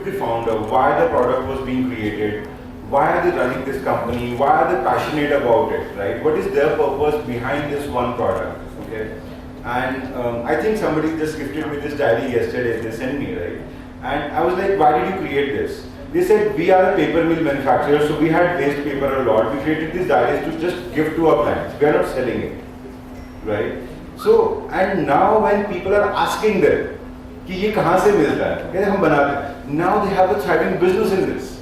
the founder, why the product was being created, why are they running this company, why are they passionate about it, right? What is their purpose behind this one product, okay? And I think somebody just gifted me this diary yesterday, they sent me, right? And I was like, why did you create this? They said, we are a paper mill manufacturer, so we had waste paper a lot. We created these diaries to just give to our clients. We are not selling it, right? So, and now when people are asking them, कि ये कहाँ से मिलता है? कहते हम बनाते हैं. Now they have a thriving business in this.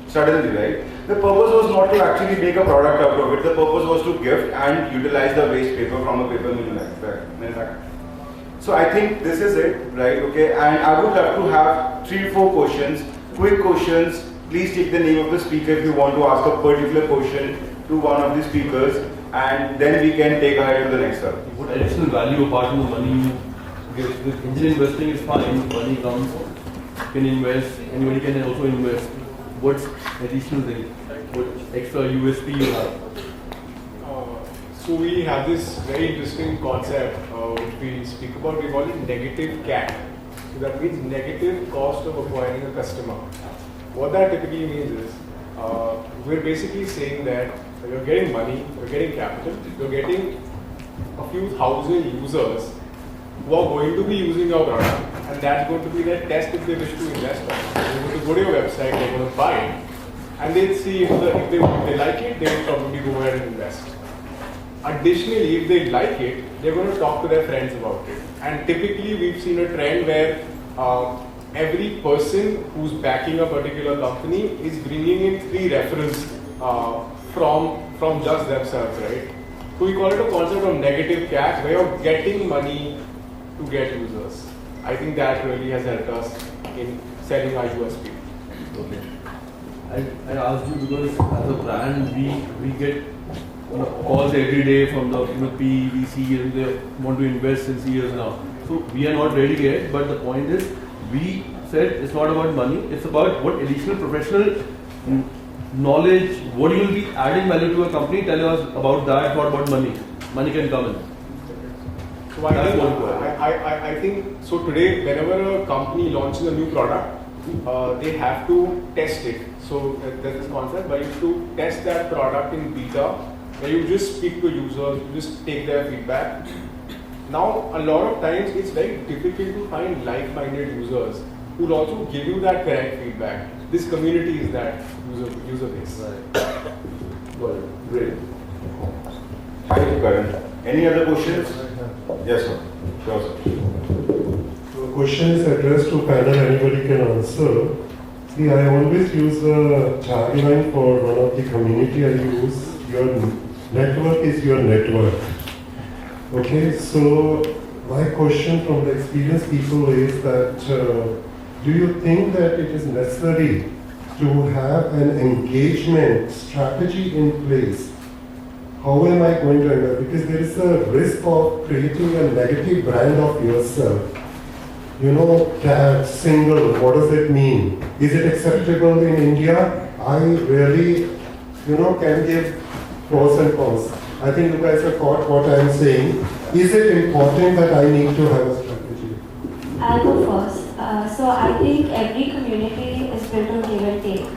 Suddenly, right? The purpose was not to actually make a product out of it. The purpose was to gift and utilize the waste paper from a paper mill manufacturer. So I think this is it, right? Okay, and I would love to have 3-4 questions, quick questions. Please take the name of the speaker if you want to ask a particular question to one of the speakers, and then we can take ahead to the next one. What additional value apart from the money you give? The angel investing is fine, money comes, you can invest, anybody can also invest. What's additional thing? What extra USP you have? So we have this very interesting concept which we speak about. We call it negative CAC. So that means negative cost of acquiring a customer. What that typically means is we're basically saying that you're getting money, you're getting capital, you're getting a few thousand users who are going to be using your product, and that's going to be their test if they wish to invest on it. They're going to go to your website, they're going to buy it, and they'll see if they like it, they will probably go ahead and invest. Additionally, if they like it, they're going to talk to their friends about it. And typically, we've seen a trend where every person who's backing a particular company is bringing in 3 referrals from just themselves, right? So we call it a concept of negative CAC, where you're getting money to get users. I think that really has helped us in selling our USP. Okay. I asked you because as a brand, we get calls every day from the PE, VC, and they want to invest since years now. So we are not ready yet, but the point is, we said it's not about money, it's about what additional professional knowledge, what you will be adding value to a company. Tell us about that, not about money. Money can come in. So I think, so today, whenever a company launches a new product, they have to test it. So there's this concept where you have to test that product in beta, where you just speak to users, you just take their feedback. Now, a lot of times it's very difficult to find like-minded users who will also give you that correct feedback. This community is that user base. Right. Well, great. Thank you, Karan. Any other questions? Yes, sir. Sure, sir. The question is addressed to panel, anybody can answer. See, I always use a tagline for one of the community I use. Your network is your network. Okay, so my question from the experienced people is that do you think that it is necessary to have an engagement strategy in place? How am I going to end up? Because there is a risk of creating a negative brand of yourself. You know, that single, what does it mean? Is it acceptable in India? I really, can give pros and cons. I think you guys have caught what I am saying. Is it important that I need to have a strategy? I'll go first. So I think every community is built on give and take.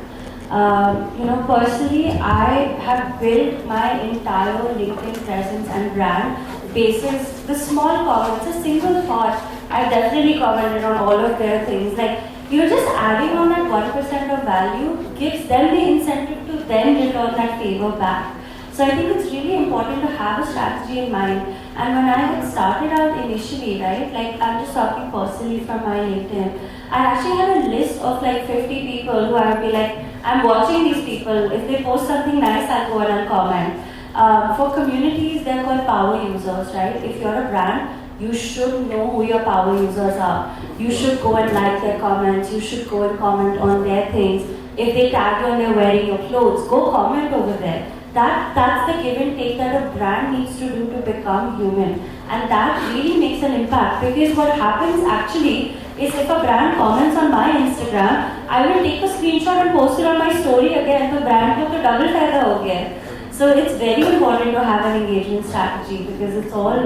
Personally, I have built my entire LinkedIn presence and brand basis the small comments, a single thought. I definitely commented on all of their things. Like, just adding on that 1% of value gives them the incentive to then return that favor back. So I think it's really important to have a strategy in mind. And when I had started out initially, right, like I'm just talking personally from my LinkedIn, I actually had a list of like 50 people who I would be like, I'm watching these people. If they post something nice, I'll go and I'll comment. For communities, they're called power users, right? If you're a brand, you should know who your power users are. You should go and like their comments. You should go and comment on their things. If they tag you and they're wearing your clothes, go comment over there. That's the give and take that a brand needs to do to become human. And that really makes an impact, because what happens actually is if a brand comments on my Instagram, I will take a screenshot and post it on my story again. The brand ko to double fayda again. So it's very important to have an engagement strategy, because it's all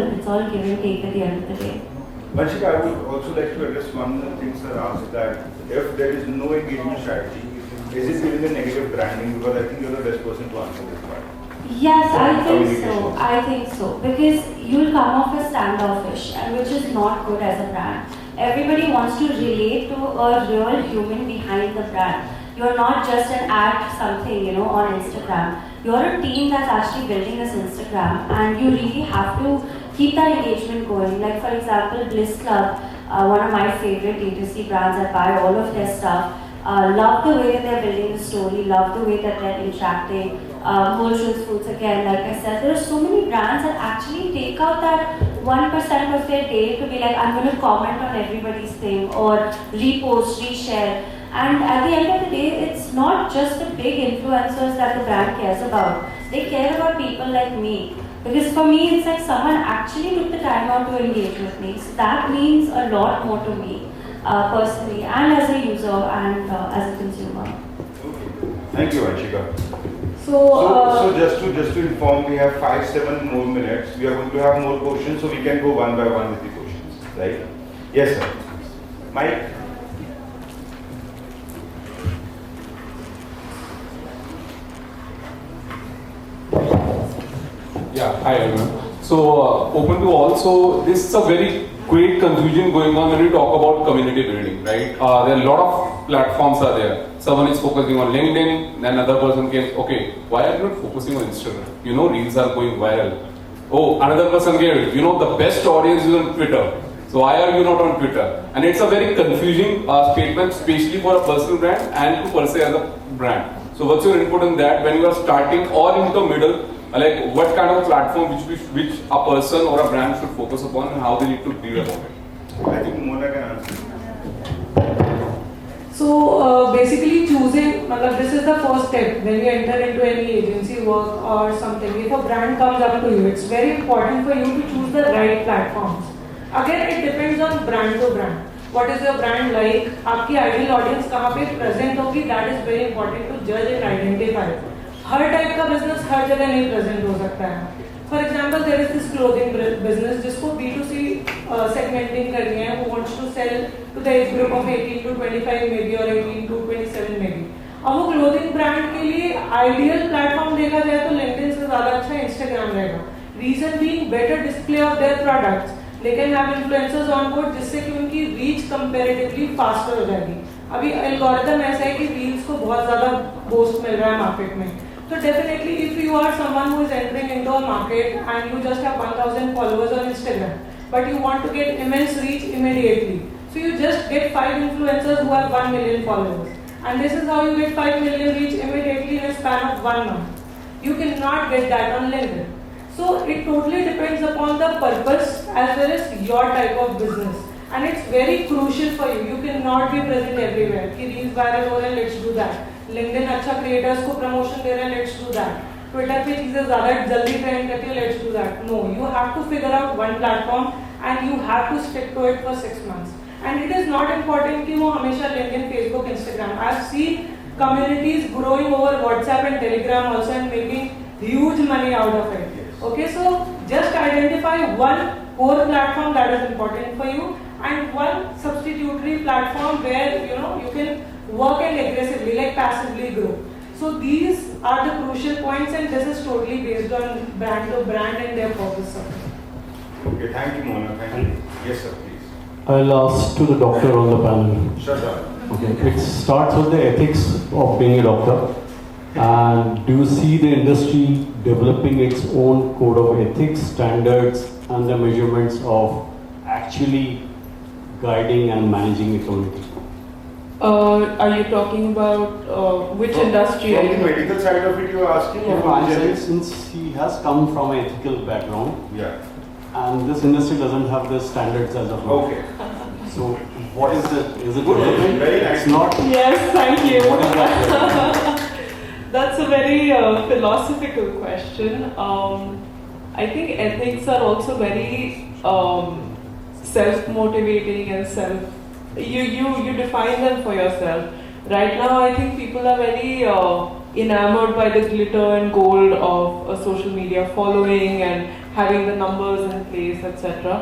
give and take at the end of the day. Vanshika, I would also like to address one of the things that asked that if there is no engagement strategy, is it giving a negative branding? Because I think you're the best person to answer this part. Yes, I think so. Communication. I think so. Because you'll come off as standoffish, and which is not good as a brand. Everybody wants to relate to a real human behind the brand. You're not just an ad something, on Instagram. You're a team that's actually building this Instagram, and you really have to keep that engagement going. Like for example, Bliss Club, one of my favorite D2C brands. I buy all of their stuff. Love the way that they're building the story. Love the way that they're interacting. Whole Foods Foods again, like I said, there are so many brands that actually take out that 1% of their day to be like, I'm going to comment on everybody's thing or repost, reshare. And at the end of the day, it's not just the big influencers that the brand cares about. They care about people like me. Because for me, it's like someone actually took the time out to engage with me. So that means a lot more to me, personally, and as a user and as a consumer. Thank you, Vanshika. So just to inform, we have 5-7 more minutes. We are going to have more questions, so we can go one by one with the questions, right? Yes, sir. Mike. Yeah, hi everyone. So, open to all. So, this is a very great confusion going on when we talk about community building, right? There are a lot of platforms are there. Someone is focusing on LinkedIn, then another person came, okay, why are you not focusing on Instagram? Reels are going viral. Oh, another person came, the best audience is on Twitter. So why are you not on Twitter? And it's a very confusing statement, especially for a personal brand and to per se as a brand. So what's your input in that when you are starting or in the middle? Like what kind of platform which a person or a brand should focus upon and how they need to deal about it? I think Mona can answer. So basically choosing, this is the first step when you enter into any agency work or something. If a brand comes up to you, it's very important for you to choose the right platforms. Again, it depends on brand to brand. What is your brand like? आपकी ideal audience कहाँ पे present होगी? That is very important to judge and identify. हर type का business हर जगह नहीं present हो सकता है. For example there is this clothing business जिसको B2C सेगमेंटिंग करनी है. वो wants to sell to the age group of 18 to 25 maybe और 18 to 27 मे बी. अब वो क्लोथिंग ब्रांड के लिए आइडियल प्लेटफॉर्म देखा जाए तो लिंक्डइन से ज्यादा अच्छा इंस्टाग्राम रहेगा. Reason being better display of their products. They can have influencers on board जिससे कि उनकी रीच कंपैरेटिवली फास्टर हो जाएगी. अभी एल्गोरिथम ऐसा है कि रील्स को बहुत ज्यादा बूस्ट मिल रहा है मार्केट में. So definitely if you are someone who is entering into a market and you just have 1000 followers on Instagram but you want to get immense reach immediately, so you just get 5 influencers who have 1 million followers, and this is how you get 5 million reach immediately in a span of 1 month. You cannot get that on LinkedIn. So it totally depends upon the purpose as well as your type of business, and it's very crucial for you. You cannot be present everywhere. कि reels viral हो रहे हैं, let's do that. LinkedIn अच्छा creators को promotion दे रहे हैं, let's do that. Twitter पे चीजें ज्यादा जल्दी ट्रेंड करती है, let's do that. No, you have to figure out one platform and you have to stick to it for 6 months. And it is not important कि वो हमेशा LinkedIn, Facebook, Instagram. I have seen communities growing over WhatsApp and Telegram also and making huge money out of it. Okay, so just identify one core platform that is important for you and one substitutory platform where you can work and aggressively, like passively grow. So these are the crucial points, and this is totally based on brand to brand and their purpose. Okay, thank you, Mona. Thank you. Yes, sir, please. I'll ask to the doctor on the panel. Shut up. Okay, it starts with the ethics of being a doctor. And do you see the industry developing its own code of ethics, standards, and the measurements of actually guiding and managing a community? Are you talking about which industry? From the medical side of it, you are asking? Yeah, or from I'm the saying general? since he has come from an ethical background, Yeah. and this industry doesn't have the standards as of now. Okay. So, what is it? Is it Good. developing? Very nice. It's not. Yes, thank you. What is that? That's a very philosophical question. I think ethics are also very self-motivating and you define them for yourself. Right now, I think people are very enamored by the glitter and gold of a social media following and having the numbers in place, etc.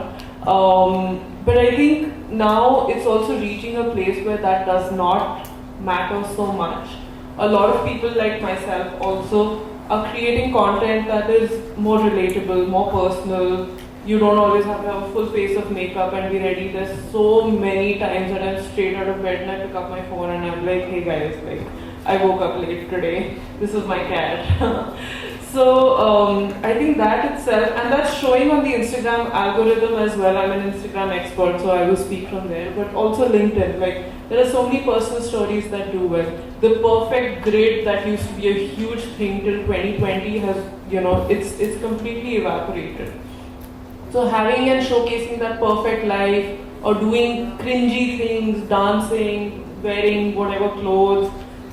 But I think now it's also reaching a place where that does not matter so much. A lot of people like myself also are creating content that is more relatable, more personal. You don't always have to have a full face of makeup and be ready. There's so many times that I'm straight out of bed and I pick up my phone and I'm like, hey guys, like I woke up late today. This is my cat. So I think that itself, and that's showing on the Instagram algorithm as well. I'm an Instagram expert, so I will speak from there. But also LinkedIn, like there are so many personal stories that do well. The perfect grid that used to be a huge thing till 2020 has, it's completely evaporated. So having and showcasing that perfect life, or doing cringy things, dancing, wearing whatever clothes,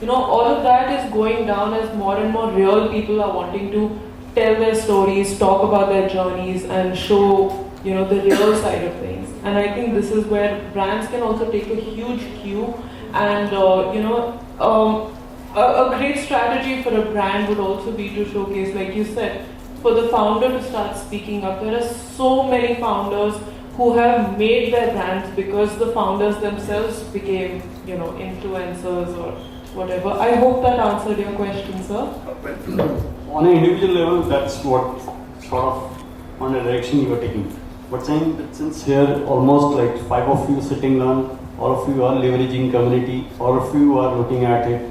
all of that is going down as more and more real people are wanting to tell their stories, talk about their journeys, and show, the real side of things. And I think this is where brands can also take a huge cue. And, a great strategy for a brand would also be to showcase, like you said, for the founder to start speaking up. There are so many founders who have made their brands because the founders themselves became, influencers or whatever. I hope that answered your question, sir. On an individual level, that's what sort of on a direction you are taking. But saying that since here almost like 5 of you sitting down, all of you are leveraging community, all of you are looking at it,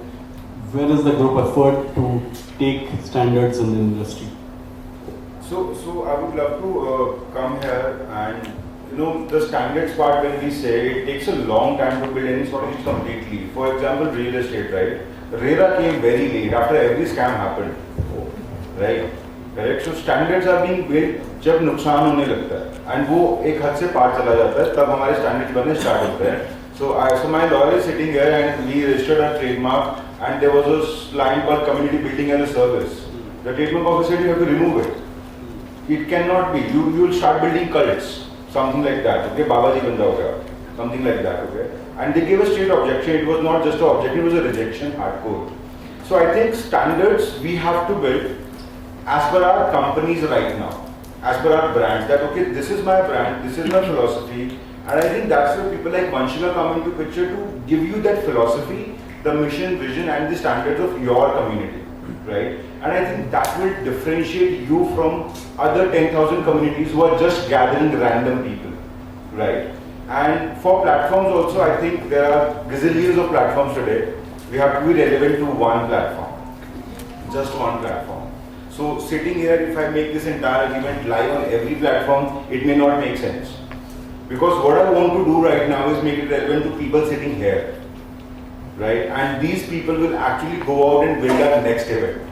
where is the group effort to take standards in the industry? So I would love to come here and the standards part, when we say it takes a long time to build any sort of completely. For example, real estate, right? RERA came very late after every scam happened, right? Correct. So standards are being built जब नुकसान होने लगता है, and वो एक हद से पार चला जाता है, तब हमारे standards बनने start होते हैं. So my lawyer is sitting here and we registered our trademark, and there was a line called community building as a service. The trademark officer said you have to remove it. It cannot be. You will start building cults. Something like that, okay? Babaji banda ho gaya, something like that, okay? And they gave a straight objection. It was not just an objection, it was a rejection, hardcore. So I think standards we have to build as per our companies right now, as per our brands, that okay, this is my brand, this is my philosophy, and I think that's where people like Vanshika come into picture to give you that philosophy, the mission, vision, and the standards of your community, right? And I think that will differentiate you from other 10,000 communities who are just gathering random people, right? And for platforms also, I think there are gazillions of platforms today. We have to be relevant to one platform, just one platform. So sitting here, if I make this entire event live on every platform, it may not make sense. Because what I want to do right now is make it relevant to people sitting here, right? And these people will actually go out and build our next event.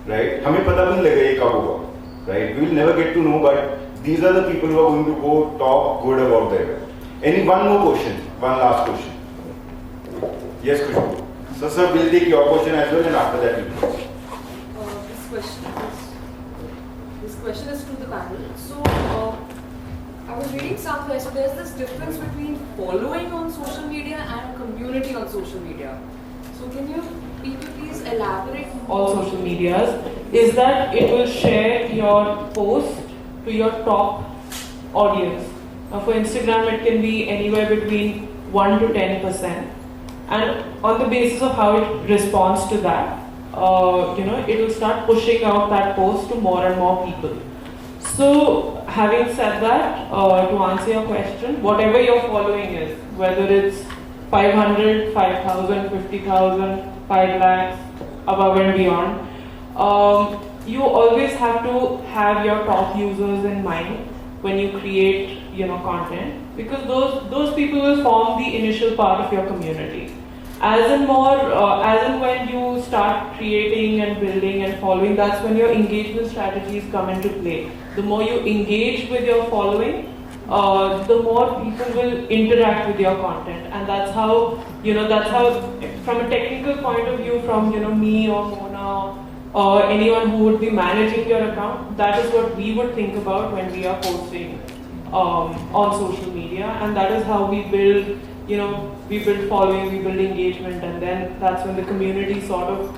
Right? हमें पता भी नहीं लगेगा ये कब होगा, right? We will never get to know, but these are the people who are going to go talk good about the event. Any one more question? One last question. Yes, Kushbu. So, sir, we'll take your question as well, and after that, we'll close. This question is to the panel. So, I was reading somewhere. So, there's this difference between following on social media and community on social media. So, can you people please elaborate? All social medias is that it will share your post to your top audience. Now for Instagram it can be anywhere between 1 to 10%, and on the basis of how it responds to that, it will start pushing out that post to more and more people. So having said that, to answer your question, whatever your following is, whether it's 500, 5,000, 50,000, 5 lakhs, above and beyond, you always have to have your top users in mind when you create, content, because those people will form the initial part of your community. As and when you start creating and building and following, that's when your engagement strategies come into play. The more you engage with your following, the more people will interact with your content, and that's how from a technical point of view, from me or Mona or anyone who would be managing your account, that is what we would think about when we are posting on social media, and that is how we build following, we build engagement, and then that's when the community sort of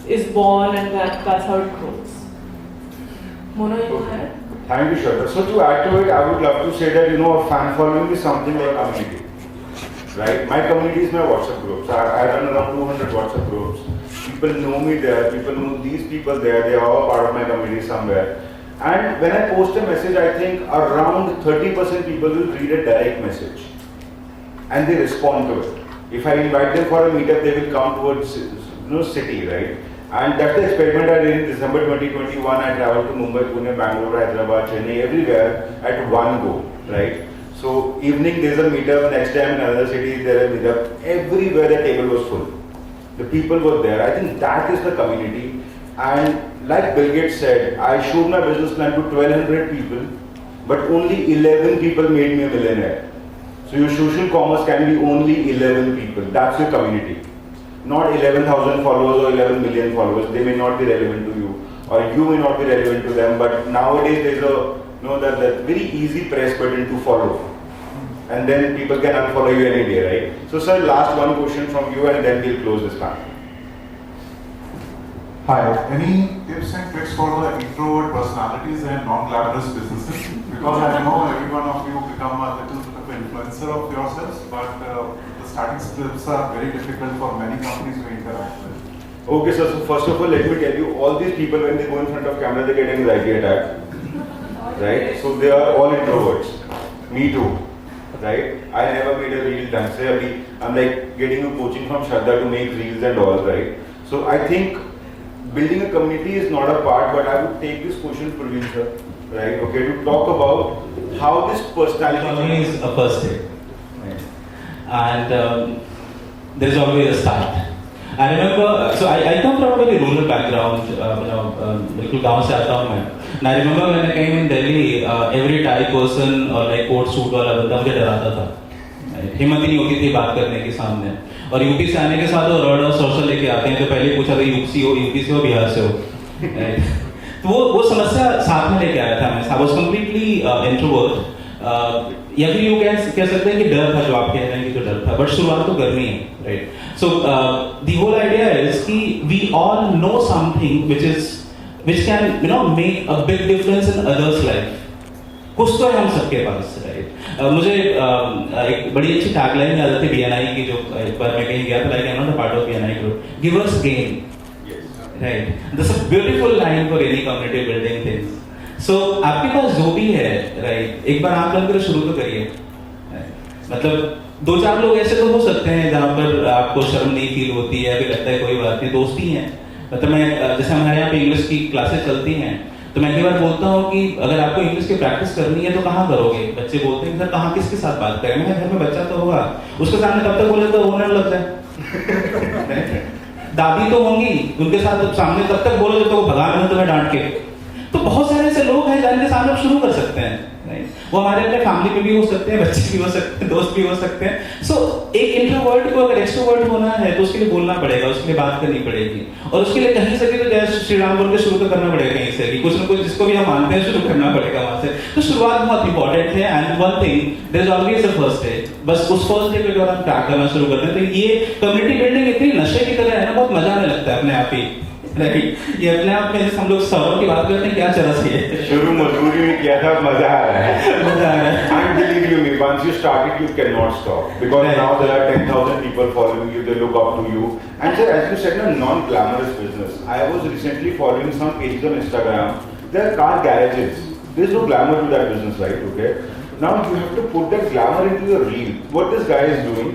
is born, and that's how it grows. Mona, you go ahead. Thank you, Shraddha. So to add to it, I would love to say that, you know, a fan following is something like a community, right? My community is my WhatsApp groups. I run around 200 WhatsApp groups. People know me there, people know these people there, they are all part of my community somewhere. And when I post a message, I think around 30% people will read a direct message and they respond to it. If I invite them for a meetup, they will come towards city, right? And that's the experiment I did in December 2021. I traveled to Mumbai, Pune, Bangalore, Hyderabad, Chennai, everywhere at one go, right? So evening there's a meetup, next time in another city there is a meetup. Everywhere the table was full. The people were there. I think that is the community. And like Bill Gates said, I showed my business plan to 1200 people, but only 11 people made me a millionaire. So your social commerce can be only 11 people. That's your community. Not 11,000 followers or 11 million followers. They may not be relevant to you, or you may not be relevant to them. But nowadays there's that very easy press button to follow, and then people can unfollow you any day, right? So sir, last one question from you, and then we'll close this panel. Hi, any tips and tricks for the introvert personalities and non-glamorous businesses? Because I know every one of you become a little bit of an influencer of yourselves, but the starting steps are very difficult for many companies to interact with. Okay, sir. So first of all, let me tell you, all these people when they go in front of camera, they get anxiety attack, right? So they are all introverts. Me too, right? I never made a reel dance. I'm like getting a coaching from Shraddha to make reels and all, right? So I think building a community is not a part, but I would take this question to Praveen sir, right? Okay, to talk about how this personality always a first step, right? And there is always a start. I remember, so I come from a very rural background, बिल्कुल गांव से आता हूँ मैं. And I remember when I came in Delhi, every Thai person or like coat suit वाला बंदा मुझे डराता था. हिम्मत ही नहीं होती थी बात करने के सामने. और यूपी से आने के साथ वो रॉड और सोशल लेके आते हैं तो पहले पूछा था यूपी से हो बिहार से हो. तो वो समस्या साथ में लेके आया था मैं. I was completely introvert. या फिर यूँ कह सकते हैं कि डर था, जो आप कह रहे हैं कि जो डर था, बट शुरुआत तो करनी है, right? So the whole idea is कि we all know something which can make a big difference in others' life. कुछ तो है हम सबके पास, राइट? मुझे एक बड़ी अच्छी टैगलाइन याद आती है BNI की, जो एक बार मैं कहीं गया था, like I am not a part of BNI group, give us gain, right? This is a beautiful line for any community building things. So आपके पास जो भी है, राइट, एक बार आप लोग शुरू तो करिए. मतलब 2-4 लोग ऐसे तो हो सकते हैं जहाँ पर आपको शर्म नहीं फील होती है, फिर लगता है कोई बात नहीं, दोस्ती है. मतलब मैं जैसे हमारे यहाँ पे इंग्लिश की क्लासेस चलती हैं, तो मैं कई बार बोलता हूँ कि अगर आपको इंग्लिश की प्रैक्टिस करनी है तो कहाँ करोगे? बच्चे बोलते हैं सर कहाँ, किसके साथ बात करें? मैं घर में बच्चा तो होगा, उसके सामने तब तक बोले तो रोने लग जाए. दादी तो होंगी, उनके साथ सामने तब तक बोलो जब तक वो भगा रहे हो तुम्हें डांट के. तो बहुत सारे ऐसे लोग हैं जिनके साथ आप शुरू कर सकते हैं, राइट? वो हमारे अपने फैमिली में भी हो सकते हैं, बच्चे भी हो सकते हैं, दोस्त भी हो सकते हैं. सो एक इंट्रोवर्ट को अगर एक्सट्रोवर्ट होना है तो उसके लिए बोलना पड़ेगा, उसके लिए बात करनी पड़ेगी, और उसके लिए कहीं से भी तो जय श्री राम बोल के शुरू तो करना पड़ेगा, कहीं से भी कुछ ना कुछ जिसको भी हम मानते हैं शुरू करना पड़ेगा वहां से. तो शुरुआत बहुत इंपॉर्टेंट है. And one thing, there is always a first day. बस उस फर्स्ट डे पे अगर हम ट्रैक करना शुरू करते हैं तो ये कम्युनिटी बिल्डिंग इतनी नशे की तरह है ना, बहुत मजा आने लगता है अपने आप ही, राइट? ये अपने आप में जैसे हम लोग सौरभ की बात करते हैं, क्या चरस है. शुरू मजबूरी में किया था, मजा आ रहा है. मजा आ रहा है. And believe you me, once you started, you cannot stop, because now there are 10,000 people following you. They look up to you. And sir, as you said, a non-glamorous business. I was recently following some pages on Instagram. There are car garages. There is no glamour to that business, right? Okay. Now you have to put that glamour into your reel. What this guy is doing,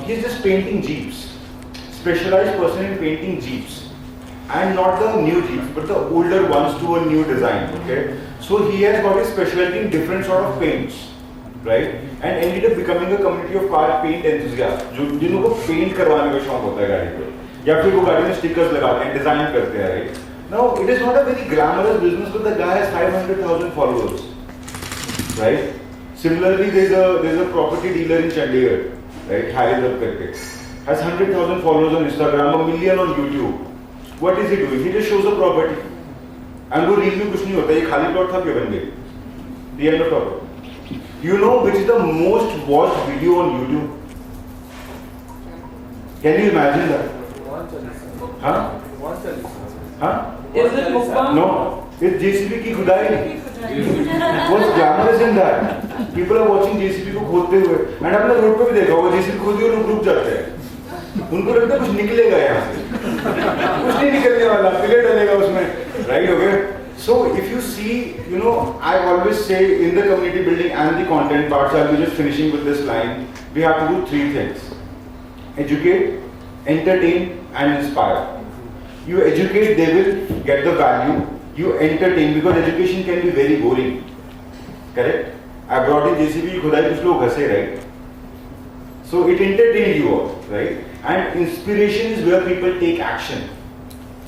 he's just painting jeeps. Specialized person in painting jeeps. And not the new jeeps, but the older ones to a new design, okay? So he has got his specialty in different sort of paints, right? And ended up becoming a community of car paint enthusiasts, जिनको paint करवाने का शौक होता है गाड़ी पे, या फिर वो गाड़ी में स्टिकर्स लगाते हैं, डिजाइन करते हैं, right? Now it is not a very glamorous business, but the guy has 500,000 followers, right? Similarly, there's a property dealer in Chandigarh, right? Haridhar करके, has 100,000 followers on Instagram, 1 million on YouTube. What is he doing? He just shows a property. And वो reel में कुछ नहीं होता, ये खाली plot था क्यों बन गए? The end of topic. You know which is the most watched video on YouTube? Can you imagine that? Huh? Huh? Is it mukbang? No. It's JCB की खुदाई. What's glamorous in that? People are watching JCB को खोदते हुए, and आपने road पे भी देखा होगा JCB खोदी और लोग रुक जाते हैं। उनको लगता है कुछ निकलेगा यहाँ से, कुछ नहीं निकलने वाला, पिलर डलेगा उसमें, right? Okay. So if you see, you know, I always say in the community building and the content parts, I'll be just finishing with this line. We have to do three things: educate, entertain, and inspire. You educate, they will get the value. You entertain, because education can be very boring. Correct? I brought in JCB, खुदाई कुछ लोग हंसे, right? So it entertained you all, right? And inspiration is where people take action,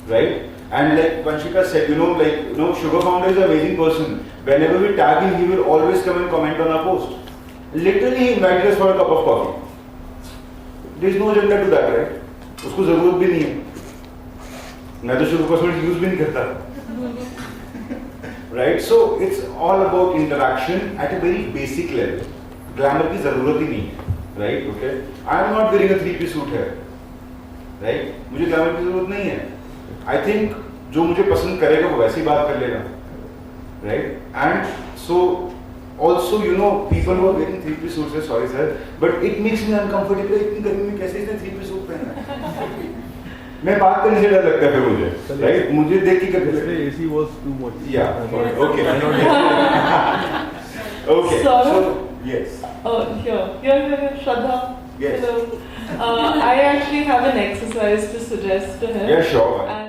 right? And like Vanshika said, Sugar Founder is an amazing person. Whenever we tag him, he will always come and comment on our post. Literally, he invited us for a cup of coffee. There is no agenda to that, right? उसको जरूरत भी नहीं है. मैं तो Sugar Cosmetics use भी नहीं करता. Right? So it's all about interaction at a very basic level. Glamour की जरूरत ही नहीं है. Right? Okay? I am not wearing a 3-piece suit here. Right? मुझे glamour की जरूरत नहीं है. I think जो मुझे पसंद करेगा वो वैसी बात कर लेगा. Right? And so also, people who are wearing 3-piece suits, sorry sir, but it makes me uncomfortable. इतनी गर्मी में कैसे इसने 3-piece suit पहना है? मैं बात करने से डर लगता है फिर मुझे, right? मुझे देख के कभी लगता है AC was too much. Yeah. Okay. Okay. Saurabh? So yes. Here, Shraddha. Yes. Hello. I actually have an exercise to suggest to him. Yeah, sure. And